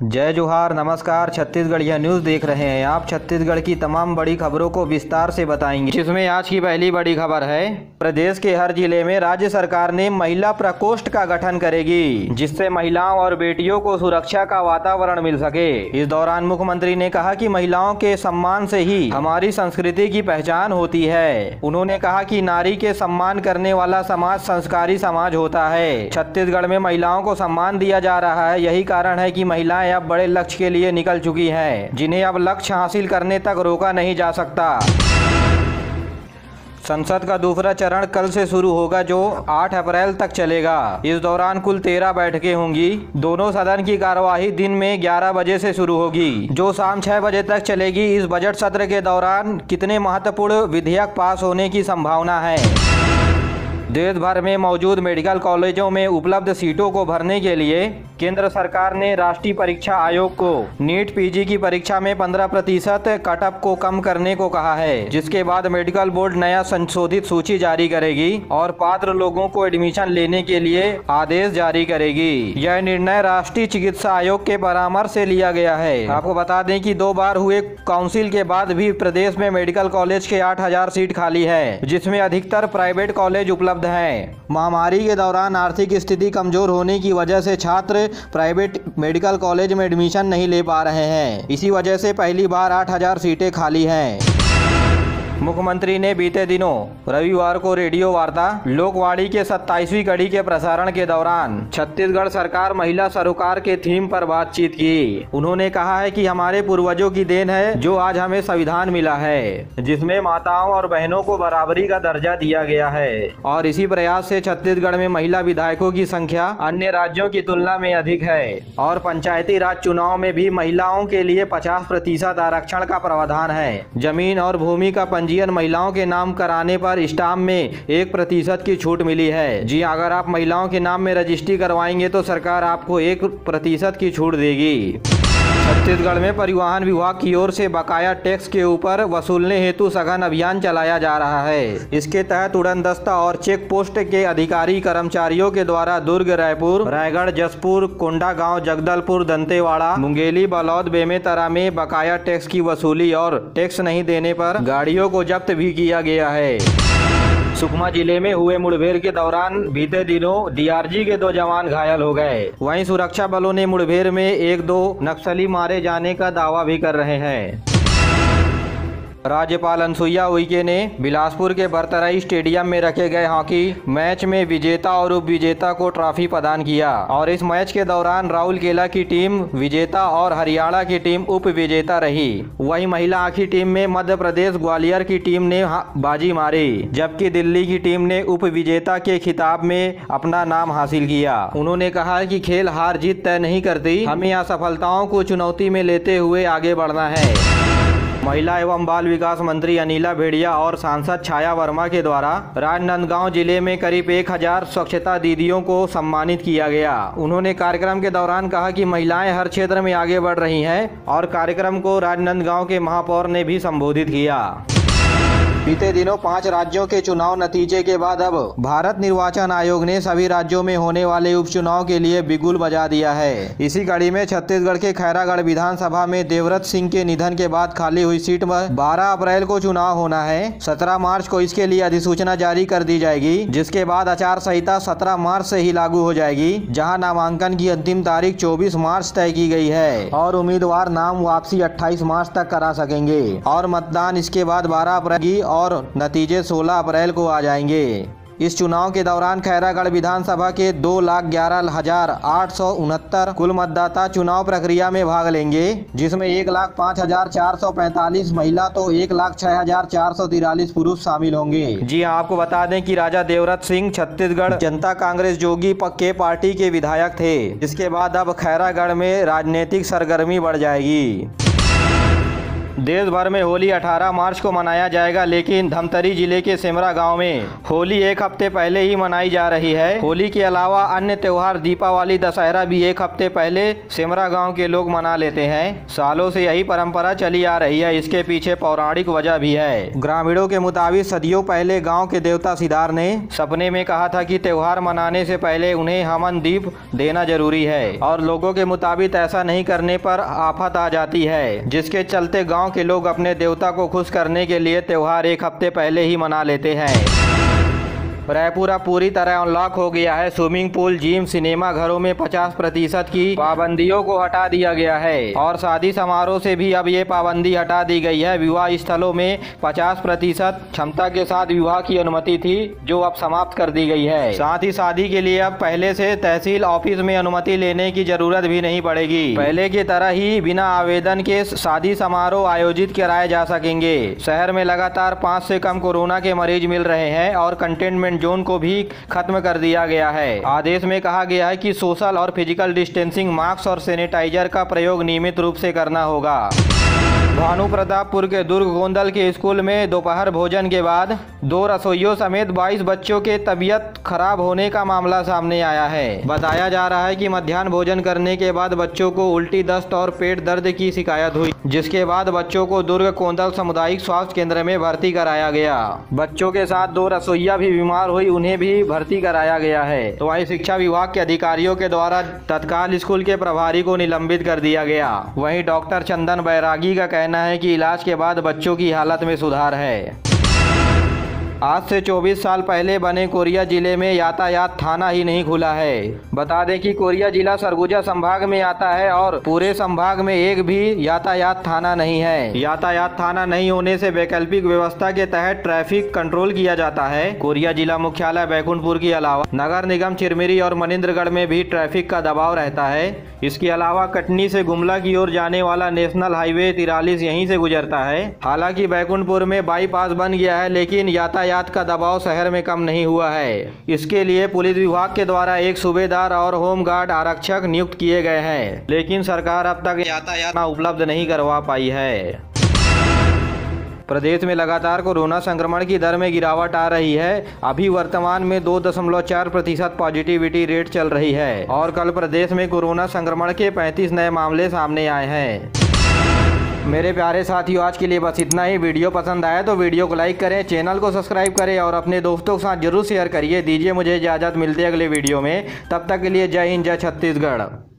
जय जोहार, नमस्कार। छत्तीसगढ़िया न्यूज़ देख रहे हैं आप। छत्तीसगढ़ की तमाम बड़ी खबरों को विस्तार से बताएंगे, जिसमें आज की पहली बड़ी खबर है। प्रदेश के हर जिले में राज्य सरकार ने महिला प्रकोष्ठ का गठन करेगी, जिससे महिलाओं और बेटियों को सुरक्षा का वातावरण मिल सके। इस दौरान मुख्यमंत्री ने कहा कि महिलाओं के सम्मान से ही हमारी संस्कृति की पहचान होती है। उन्होंने कहा कि नारी के सम्मान करने वाला समाज संस्कारी समाज होता है। छत्तीसगढ़ में महिलाओं को सम्मान दिया जा रहा है। यही कारण है कि महिलाएं अब बड़े लक्ष्य के लिए निकल चुकी हैं, जिन्हें अब लक्ष्य हासिल करने तक रोका नहीं जा सकता। संसद का दूसरा चरण कल से शुरू होगा, जो 8 अप्रैल तक चलेगा। इस दौरान कुल 13 बैठकें होंगी। दोनों सदन की कार्यवाही दिन में 11 बजे से शुरू होगी, जो शाम 6 बजे तक चलेगी। इस बजट सत्र के दौरान कितने महत्वपूर्ण विधेयक पास होने की संभावना है? देश भर में मौजूद मेडिकल कॉलेजों में उपलब्ध सीटों को भरने के लिए केंद्र सरकार ने राष्ट्रीय परीक्षा आयोग को नीट पीजी की परीक्षा में 15% कटऑफ को कम करने को कहा है, जिसके बाद मेडिकल बोर्ड नया संशोधित सूची जारी करेगी और पात्र लोगों को एडमिशन लेने के लिए आदेश जारी करेगी। यह निर्णय राष्ट्रीय चिकित्सा आयोग के परामर्श से लिया गया है। आपको बता दें कि 2 बार हुए काउंसिल के बाद भी प्रदेश में मेडिकल कॉलेज के 8000 सीट खाली है, जिसमें अधिकतर प्राइवेट कॉलेज उपलब्ध हैं। महामारी के दौरान आर्थिक स्थिति कमजोर होने की वजह से छात्र प्राइवेट मेडिकल कॉलेज में एडमिशन नहीं ले पा रहे हैं। इसी वजह से पहली बार 8000 सीटें खाली हैं। मुख्यमंत्री ने बीते दिनों रविवार को रेडियो वार्ता लोकवाणी के 27वीं कड़ी के प्रसारण के दौरान छत्तीसगढ़ सरकार महिला सरोकार के थीम पर बातचीत की। उन्होंने कहा है कि हमारे पूर्वजों की देन है जो आज हमें संविधान मिला है, जिसमें माताओं और बहनों को बराबरी का दर्जा दिया गया है। और इसी प्रयास से छत्तीसगढ़ में महिला विधायकों की संख्या अन्य राज्यों की तुलना में अधिक है। और पंचायती राज चुनाव में भी महिलाओं के लिए 50% आरक्षण का प्रावधान है। जमीन और भूमि का महिलाओं के नाम कराने पर स्टाम्प में 1% की छूट मिली है। जी, अगर आप महिलाओं के नाम में रजिस्ट्री करवाएंगे तो सरकार आपको 1% की छूट देगी। छत्तीसगढ़ में परिवहन विभाग की ओर से बकाया टैक्स के ऊपर वसूलने हेतु सघन अभियान चलाया जा रहा है। इसके तहत उड़नदस्ता और चेक पोस्ट के अधिकारी कर्मचारियों के द्वारा दुर्ग, रायपुर, रायगढ़, जसपुर, कोंडागांव, जगदलपुर, दंतेवाड़ा, मुंगेली, बलौद, बेमेतरा में बकाया टैक्स की वसूली और टैक्स नहीं देने पर गाड़ियों को जब्त भी किया गया है। सुकमा जिले में हुए मुठभेड़ के दौरान बीते दिनों डीआरजी के 2 जवान घायल हो गए। वहीं सुरक्षा बलों ने मुठभेड़ में 1-2 नक्सली मारे जाने का दावा भी कर रहे हैं। राज्यपाल अनुसुईया उइके ने बिलासपुर के बरतराई स्टेडियम में रखे गए हॉकी मैच में विजेता और उप विजेता को ट्रॉफी प्रदान किया। और इस मैच के दौरान राउरकेला की टीम विजेता और हरियाणा की टीम उप विजेता रही। वहीं महिला हॉकी टीम में मध्य प्रदेश ग्वालियर की टीम ने बाजी मारी, जबकि दिल्ली की टीम ने उप विजेता के खिताब में अपना नाम हासिल किया। उन्होंने कहा कि खेल हार जीत तय नहीं करती, हमें असफलताओं को चुनौती में लेते हुए आगे बढ़ना है। महिला एवं बाल विकास मंत्री अनिला भेड़िया और सांसद छाया वर्मा के द्वारा राजनांदगांव जिले में करीब 1000 स्वच्छता दीदियों को सम्मानित किया गया। उन्होंने कार्यक्रम के दौरान कहा कि महिलाएं हर क्षेत्र में आगे बढ़ रही हैं और कार्यक्रम को राजनांदगांव के महापौर ने भी संबोधित किया। बीते दिनों 5 राज्यों के चुनाव नतीजे के बाद अब भारत निर्वाचन आयोग ने सभी राज्यों में होने वाले उपचुनाव के लिए बिगुल बजा दिया है। इसी कड़ी में छत्तीसगढ़ के खैरागढ़ विधानसभा में देवव्रत सिंह के निधन के बाद खाली हुई सीट में 12 अप्रैल को चुनाव होना है। 17 मार्च को इसके लिए अधिसूचना जारी कर दी जाएगी, जिसके बाद आचार संहिता 17 मार्च से ही लागू हो जाएगी, जहाँ नामांकन की अंतिम तारीख 24 मार्च तय की गई है और उम्मीदवार नाम वापसी 28 मार्च तक करा सकेंगे। और मतदान इसके बाद 12 अप्रैल की और नतीजे 16 अप्रैल को आ जाएंगे। इस चुनाव के दौरान खैरागढ़ विधानसभा के 2,11,869 कुल मतदाता चुनाव प्रक्रिया में भाग लेंगे, जिसमें 1,05,445 महिला तो 1,06,443 पुरुष शामिल होंगे। जी हाँ, आपको बता दें कि राजा देवव्रत सिंह छत्तीसगढ़ जनता कांग्रेस जोगी के पार्टी के विधायक थे। इसके बाद अब खैरागढ़ में राजनीतिक सरगर्मी बढ़ जाएगी। देश भर में होली 18 मार्च को मनाया जाएगा, लेकिन धमतरी जिले के सिमरा गांव में होली एक हफ्ते पहले ही मनाई जा रही है। होली के अलावा अन्य त्योहार दीपावली, दशहरा भी एक हफ्ते पहले सिमरा गांव के लोग मना लेते हैं। सालों से यही परंपरा चली आ रही है। इसके पीछे पौराणिक वजह भी है। ग्रामीणों के मुताबिक सदियों पहले गाँव के देवता सिद्धार्थ ने सपने में कहा था कि त्योहार मनाने से पहले उन्हें हवन दीप देना जरूरी है, और लोगों के मुताबिक ऐसा नहीं करने पर आफत आ जाती है, जिसके चलते गांव के लोग अपने देवता को खुश करने के लिए त्योहार एक हफ्ते पहले ही मना लेते हैं। रायपुर अब पूरी तरह अनलॉक हो गया है। स्विमिंग पूल, जिम, सिनेमा घरों में 50% की पाबंदियों को हटा दिया गया है, और शादी समारोह से भी अब ये पाबंदी हटा दी गई है। विवाह स्थलों में 50% क्षमता के साथ विवाह की अनुमति थी, जो अब समाप्त कर दी गई है। साथ ही शादी के लिए अब पहले से तहसील ऑफिस में अनुमति लेने की जरूरत भी नहीं पड़ेगी। पहले की तरह ही बिना आवेदन के शादी समारोह आयोजित कराए जा सकेंगे। शहर में लगातार 5 से कम कोरोना के मरीज मिल रहे हैं, और कंटेनमेंट जोन को भी खत्म कर दिया गया है। आदेश में कहा गया है कि सोशल और फिजिकल डिस्टेंसिंग, मास्क और सैनिटाइजर का प्रयोग नियमित रूप से करना होगा। भानु प्रतापपुर के दुर्ग गोंदल के स्कूल में दोपहर भोजन के बाद 2 रसोइयों समेत 22 बच्चों के तबीयत खराब होने का मामला सामने आया है। बताया जा रहा है कि मध्याह्न भोजन करने के बाद बच्चों को उल्टी, दस्त और पेट दर्द की शिकायत हुई, जिसके बाद बच्चों को दुर्ग गोंदल सामुदायिक स्वास्थ्य केंद्र में भर्ती कराया गया। बच्चों के साथ 2 रसोइया भी बीमार हुई, उन्हें भी भर्ती कराया गया है। तो वहीं शिक्षा विभाग के अधिकारियों के द्वारा तत्काल स्कूल के प्रभारी को निलंबित कर दिया गया। वहीं डॉक्टर चंदन बैरागी का कहना है कि इलाज के बाद बच्चों की हालत में सुधार है। आज से 24 साल पहले बने कोरिया जिले में यातायात थाना ही नहीं खुला है। बता दें कि कोरिया जिला सरगुजा संभाग में आता है, और पूरे संभाग में एक भी यातायात थाना नहीं है। यातायात थाना नहीं होने से वैकल्पिक व्यवस्था के तहत ट्रैफिक कंट्रोल किया जाता है। कोरिया जिला मुख्यालय बैकुंठपुर के अलावा नगर निगम चिरमिरी और मनिंद्रगढ़ में भी ट्रैफिक का दबाव रहता है। इसके अलावा कटनी से गुमला की ओर जाने वाला नेशनल हाईवे 43 यहीं से गुजरता है। हालांकि बैकुंठपुर में बाईपास बन गया है, लेकिन यातायात का दबाव शहर में कम नहीं हुआ है। इसके लिए पुलिस विभाग के द्वारा एक सूबेदार और होमगार्ड आरक्षक नियुक्त किए गए हैं, लेकिन सरकार अब तक यातायात उपलब्ध नहीं करवा पाई है। प्रदेश में लगातार कोरोना संक्रमण की दर में गिरावट आ रही है। अभी वर्तमान में 2.4% पॉजिटिविटी रेट चल रही है, और कल प्रदेश में कोरोना संक्रमण के 35 नए मामले सामने आए हैं। मेरे प्यारे साथियों, आज के लिए बस इतना ही। वीडियो पसंद आया तो वीडियो को लाइक करें, चैनल को सब्सक्राइब करें, और अपने दोस्तों के साथ जरूर शेयर करिए। दीजिए मुझे इजाज़त, मिलते हैं अगले वीडियो में। तब तक के लिए जय हिंद, जय छत्तीसगढ़।